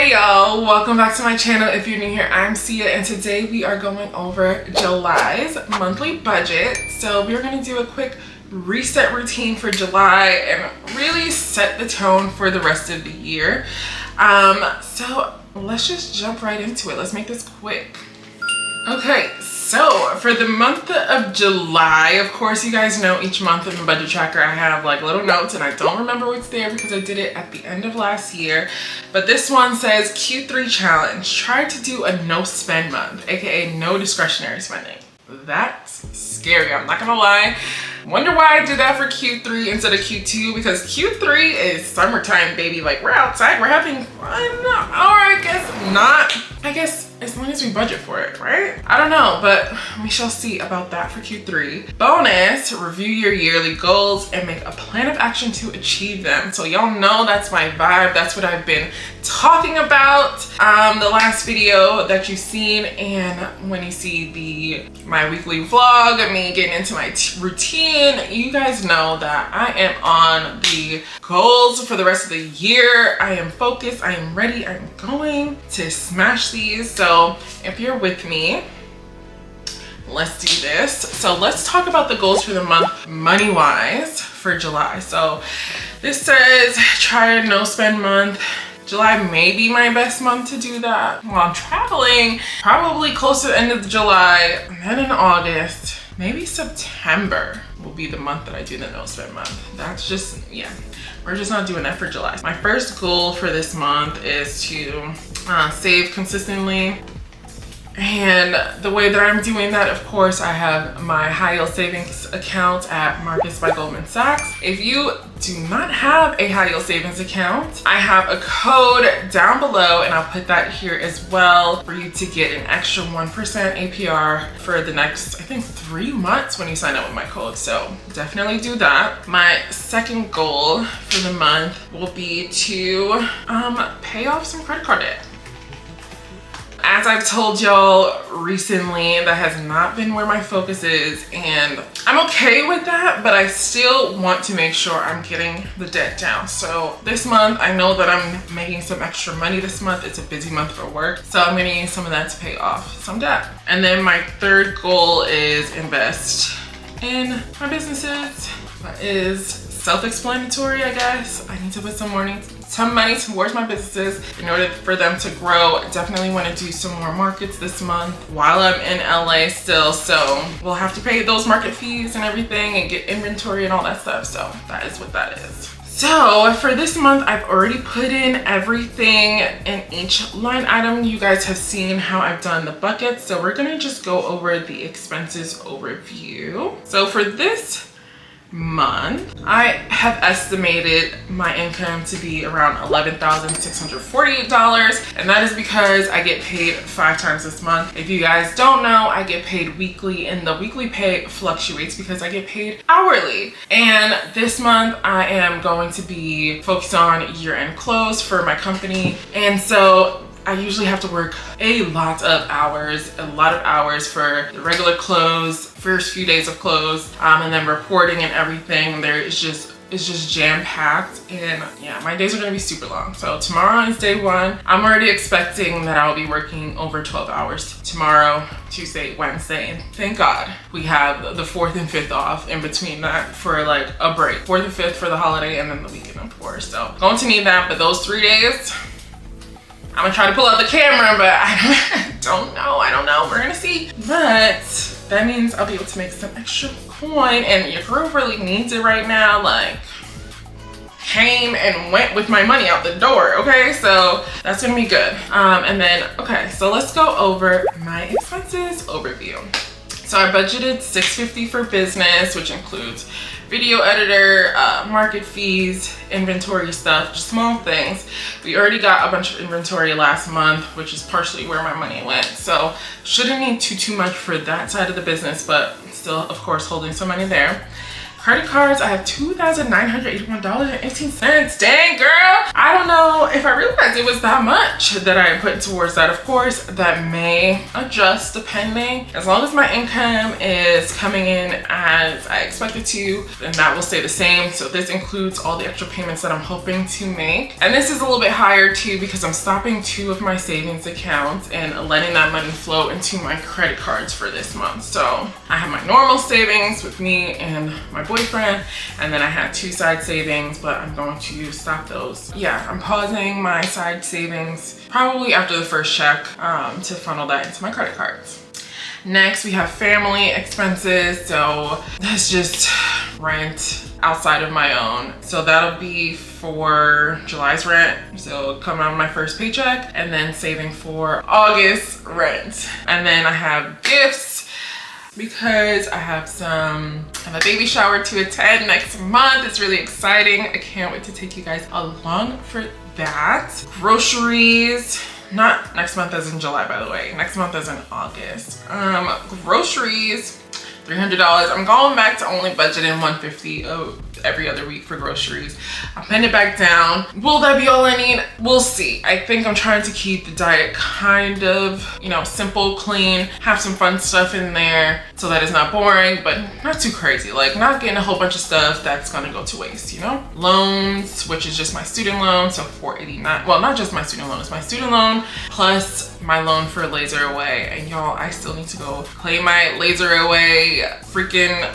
Hey y'all, welcome back to my channel. If you're new here, I'm Sia, and today we are going over July's monthly budget. So we're going to do a quick reset routine for July and really set the tone for the rest of the year. So let's just jump right into it. Let's make this quick. Okay, so for the month of July, of course, you guys know each month in the budget tracker I have like little notes, and I don't remember what's there because I did it at the end of last year. But this one says Q3 challenge. Try to do a no spend month, aka no discretionary spending. That's scary, I'm not gonna lie. Wonder why I did that for Q3 instead of Q2, because Q3 is summertime, baby. Like, we're outside, we're having fun. Or I guess not. I guess as long as we budget for it, right? I don't know, but we shall see about that for Q3. Bonus, review your yearly goals and make a plan of action to achieve them. So y'all know that's my vibe. That's what I've been talking about. The last video that you've seen, and when you see my weekly vlog of me getting into my routine, you guys know that I am on the goals for the rest of the year. I am focused, I am ready, I'm going to smash these. So if you're with me, let's do this. So let's talk about the goals for the month money wise for July. So this says try a no spend month. July may be my best month to do that. While I'm traveling, probably close to the end of July, and then in August, maybe September will be the month that I do the no spend month. That's just, yeah, we're just not doing that for July. My first goal for this month is to save consistently. And the way that I'm doing that, of course, I have my high yield savings account at Marcus by Goldman Sachs. If you do not have a high yield savings account, I have a code down below, and I'll put that here as well for you to get an extra 1% APR for the next, I think, 3 months when you sign up with my code. So definitely do that. My second goal for the month will be to pay off some credit card debt. As I've told y'all recently, that has not been where my focus is, and I'm okay with that, but I still want to make sure I'm getting the debt down. So this month, I know that I'm making some extra money this month. It's a busy month for work, so I'm gonna use some of that to pay off some debt. And then my third goal is invest in my businesses. That is self-explanatory, I guess. I need to put some money towards my businesses in order for them to grow. Definitely want to do some more markets this month while I'm in LA still, so we'll have to pay those market fees and everything and get inventory and all that stuff. So that is what that is. So for this month, I've already put in everything in each line item. You guys have seen how I've done the buckets, so we're gonna just go over the expenses overview. So for this month, I have estimated my income to be around $11,648, and that is because I get paid 5 times this month. If you guys don't know, I get paid weekly, and the weekly pay fluctuates because I get paid hourly. And this month I am going to be focused on year-end close for my company, and so I usually have to work a lot of hours for the regular close, first few days of close, and then reporting and everything. It's just jam-packed, and yeah, my days are gonna be super long. So tomorrow is day 1. I'm already expecting that I'll be working over 12 hours tomorrow, Tuesday, Wednesday, and thank God we have the 4th and 5th off in between that for like a break. 4th and 5th for the holiday, and then the weekend of course. So going to need that, but those 3 days, I'm gonna try to pull out the camera, but I don't know, we're gonna see. But that means I'll be able to make some extra coin, and your girl really needs it right now. Like, came and went with my money out the door, okay? So that's gonna be good. And then, okay, so let's go over my expenses overview. So I budgeted $650 for business, which includes video editor, market fees, inventory stuff, just small things. We already got a bunch of inventory last month, which is partially where my money went. So shouldn't need too much for that side of the business, but still, of course, holding some money there. Credit cards, I have $2,981.18. Dang, girl. I don't know if I realized it was that much that I put towards that. Of course, that may adjust depending. As long as my income is coming in as I expect it to, then that will stay the same. So this includes all the extra payments that I'm hoping to make. And this is a little bit higher too because I'm stopping 2 of my savings accounts and letting that money flow into my credit cards for this month. So I have my normal savings with me and my boyfriend, and then I had 2 side savings, but I'm going to stop those. Yeah, I'm pausing my side savings probably after the first check to funnel that into my credit cards. Next, we have family expenses. So that's just rent outside of my own. So that'll be for July's rent. So it'll come out of my first paycheck, and then saving for August rent. And then I have gifts because I have a baby shower to attend next month. It's really exciting. I can't wait to take you guys along for that. Groceries. Not next month as in July, by the way. Next month as in August. Groceries, $300. I'm going back to only budgeting $150 every other week for groceries. I'm putting it back down. Will that be all I need? We'll see. I think I'm trying to keep the diet kind of, you know, simple, clean, have some fun stuff in there so that it's not boring, but not too crazy. Like not getting a whole bunch of stuff that's gonna go to waste, you know? Loans, which is just my student loan, so $489. Well, not just my student loan, it's my student loan plus my loan for Laser Away. And y'all, I still need to go play my Laser Away freaking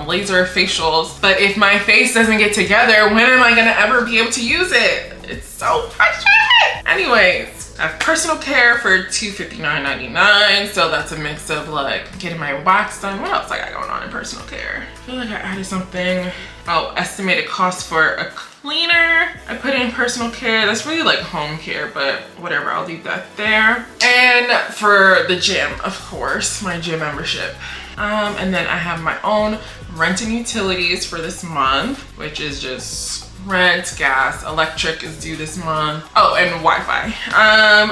laser facials. But if my face doesn't get together, when am I gonna ever be able to use it? It's so frustrating. Anyways, I have personal care for $259.99. So that's a mix of like getting my wax done. What else I got going on in personal care? I feel like I added something. Oh, estimated cost for a cleaner. I put in personal care. That's really like home care, but whatever, I'll leave that there. And for the gym, of course, my gym membership. And then I have my own rent and utilities for this month, which is just rent, gas, electric is due this month. Oh, and Wi-Fi.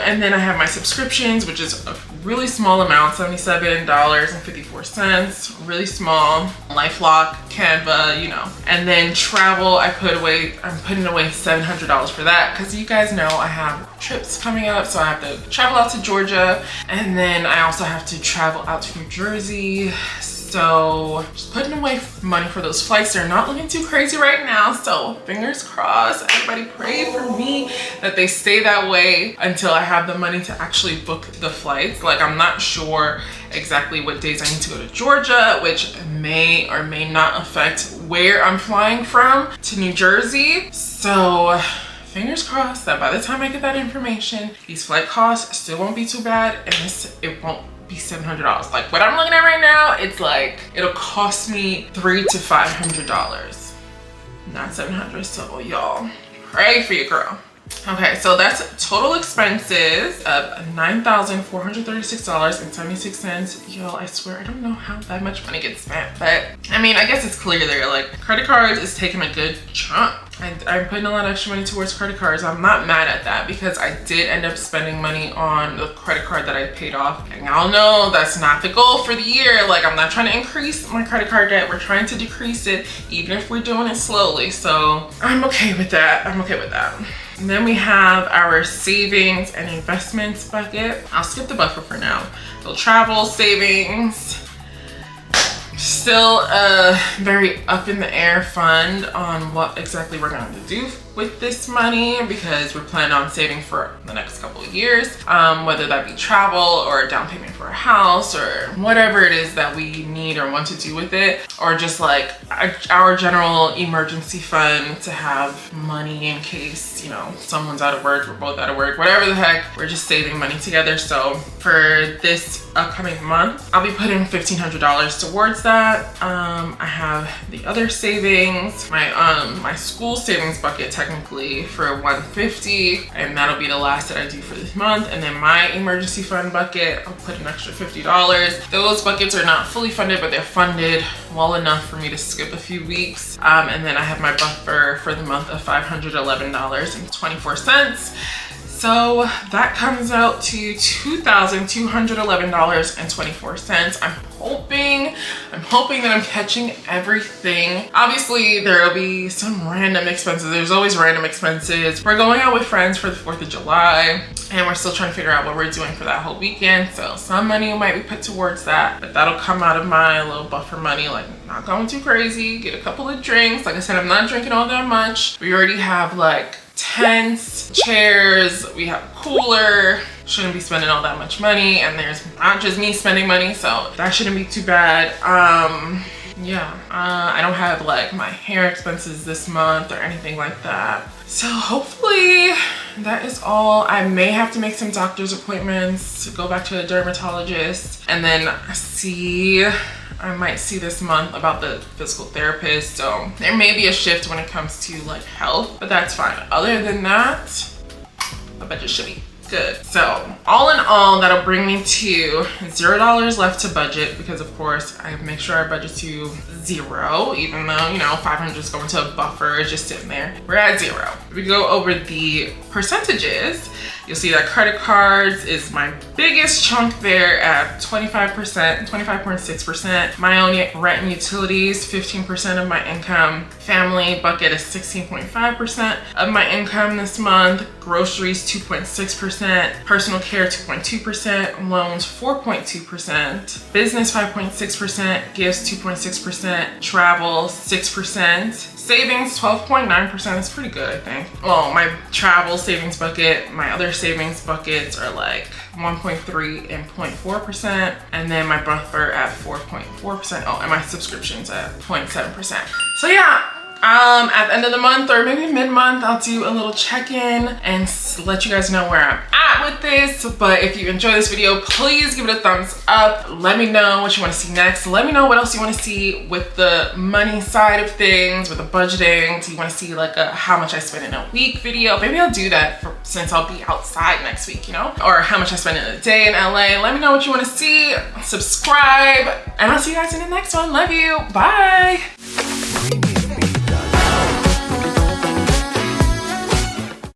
And then I have my subscriptions, which is a really small amount, $77.54, really small. LifeLock, Canva, you know. And then travel, I'm putting away $700 for that because you guys know I have trips coming up, so I have to travel out to Georgia, and then I also have to travel out to New Jersey. So just putting away money for those flights. They're not looking too crazy right now, so fingers crossed. Everybody pray for me that they stay that way until I have the money to actually book the flights. Like I'm not sure exactly what days I need to go to Georgia, which may or may not affect where I'm flying from to New Jersey. So fingers crossed that by the time I get that information, these flight costs still won't be too bad, and it won't be $700. Like what I'm looking at right now, it's like it'll cost me $300 to $500, not $700. So y'all pray for your girl. Okay, so that's total expenses of $9,436.76. Yo, I swear I don't know how that much money gets spent, but I mean, I guess it's clear there. Like credit cards is taking a good chunk. I'm putting a lot of extra money towards credit cards. I'm not mad at that because I did end up spending money on the credit card that I paid off. And y'all know that's not the goal for the year. Like I'm not trying to increase my credit card debt. We're trying to decrease it, even if we're doing it slowly. So I'm okay with that. I'm okay with that. And then we have our savings and investments bucket. I'll skip the buffer for now. So travel, savings, still a very up in the air fund on what exactly we're going to do with this money because we're planning on saving for the next couple of years, whether that be travel or a down payment for a house or whatever it is that we need or want to do with it, or just like our general emergency fund to have money in case, you know, someone's out of work, we're both out of work, whatever the heck, we're just saving money together. So for this upcoming month, I'll be putting $1,500 towards that. I have the other savings, my school savings bucket technically for $150, and that'll be the last that I do for this month. And then my emergency fund bucket, I'll put an extra $50. Those buckets are not fully funded, but they're funded well enough for me to skip a few weeks. And then I have my buffer for the month of $511.24. So that comes out to $2,211.24. I'm hoping that I'm catching everything. Obviously, there'll be some random expenses. There's always random expenses. We're going out with friends for the 4th of July, and we're still trying to figure out what we're doing for that whole weekend. So some money might be put towards that, but that'll come out of my little buffer money, like not going too crazy, get a couple of drinks. Like I said, I'm not drinking all that much. We already have like tents, chairs, we have a cooler. Shouldn't be spending all that much money, and there's not just me spending money, so that shouldn't be too bad. Yeah, I don't have like my hair expenses this month or anything like that. So hopefully that is all. I may have to make some doctor's appointments, go back to a dermatologist, and then I might see this month about the physical therapist. So there may be a shift when it comes to like health, but that's fine. Other than that, I bet it should be good. So all in all, that'll bring me to $0 left to budget, because of course I make sure I budget to 0, even though, you know, 500 is going to a buffer, it's just sitting there. We're at 0. If we go over the percentages, you'll see that credit cards is my biggest chunk there at 25%, 25.6%. My own rent and utilities, 15% of my income. Family bucket is 16.5% of my income this month. Groceries, 2.6%. Personal care, 2.2%. Loans, 4.2%. Business, 5.6%. Gifts, 2.6%. Travel, 6%. Savings, 12.9%. is pretty good, I think. Well, my travel savings bucket, my other savings buckets are like 1.3 and 0.4%, and then my buffer at 4.4%. Oh, and my subscriptions at 0.7%. So yeah, at the end of the month or maybe mid-month, I'll do a little check-in and let you guys know where I'm at with this. But if you enjoy this video, please give it a thumbs up. Let me know what you want to see next. Let me know what else you want to see with the money side of things, with the budgeting. Do you want to see like a how much I spend in a week video? Maybe I'll do that since I'll be outside next week, you know? Or how much I spend in a day in LA. Let me know what you want to see. Subscribe, and I'll see you guys in the next one. Love you. Bye.